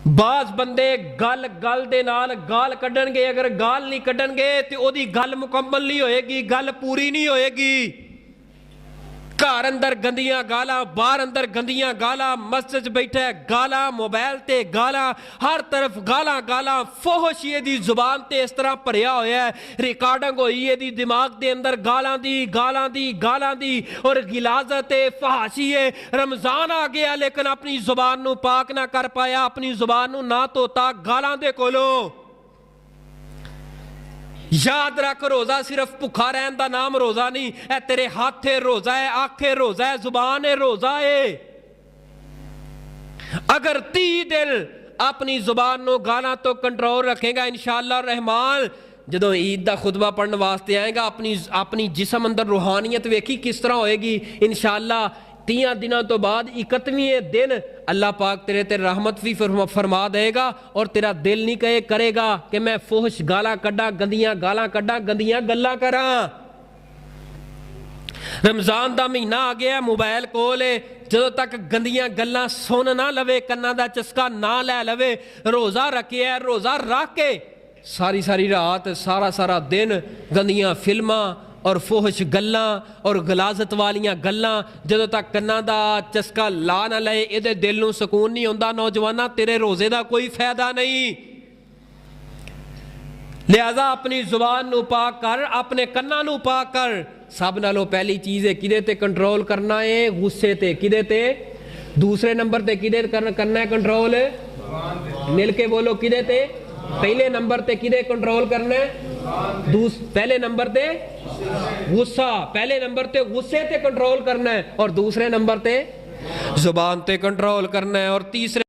बाज बंदे गल गल दे नाल गाल कड्डणगे, अगर गाल नहीं कड्डणगे तो ओदी गल मुकम्मल नहीं होएगी, गल पूरी नहीं होएगी। घर अंदर गंदियां गालां, बाहर अंदर गंदियां गालां, मस्जिद बैठे गालां, मोबाइल ते गालां, हर तरफ गालां गालां। फोहश दी जुबान ते इस तरह भरिया होया है, रिकॉर्डिंग होई है दिमाग दे अंदर गालां दी गालां दी गालां दी और गिलाजत फहाशी है। रमजान आ गया लेकिन अपनी जुबान नू पाक ना कर पाया, अपनी जुबान नू ना धोता गालां दे कोलों। याद रख, रोजा सिर्फ भुखा रहन का नाम रोजा नहीं है, तेरे हाथ है रोजा है, आंखें रोजा है, जुबान है रोजा है। अगर 30 दिन अपनी जुबान नो गाना तो कंट्रोल रखेगा इंशाअल्लाह रहमान, जो ईद का खुतबा पढ़ने वास्ते आएगा अपनी जिसम अंदर रूहानियत वेखी किस तरह होएगी। इंशाअल्लाह 30 दिनों तो बाद 31वें दिन अल्लाह पाक तेरे ते रहमत भी फरमा देगा और तेरा दिल नहीं कहे करेगा कि मैं फोहश गाला कड्डा, गंदियां गाला कड्डा, गंदियां गल्लां करा। रमजान का महीना आ गया, मोबाइल कोल है, जो तक गंदियां गल्लां सुन ना लवे, कन्ना दा चस्का ना लै लवे, रोजा रखे है, रोजा रख के सारी सारी रात सारा सारा दिन गंदियां फिल्मां और फोहश गल्लां और गलाजत वालियां गल्लां जो तक कन्ना दा चस्का ला ना ले, ये दिल नूं सुकून नहीं होंदा। नौजवाना तेरे रोजे का कोई फायदा नहीं। लिहाजा अपनी जुबान नू पाक कर, अपने कन्ना नू पाक कर। सब नालों पहली चीज़ है किदे ते कंट्रोल करना है, गुस्से ते। किदे ते? दूसरे नंबर ते किदे करना है कंट्रोल? मिल के बोलो, किदे ते? पहले नंबर ते किदे कंट्रोल करना है? पहले नंबर ते गुस्सा, पहले नंबर ते गुस्से ते कंट्रोल करना है और दूसरे नंबर ते जुबान ते कंट्रोल करना है और तीसरे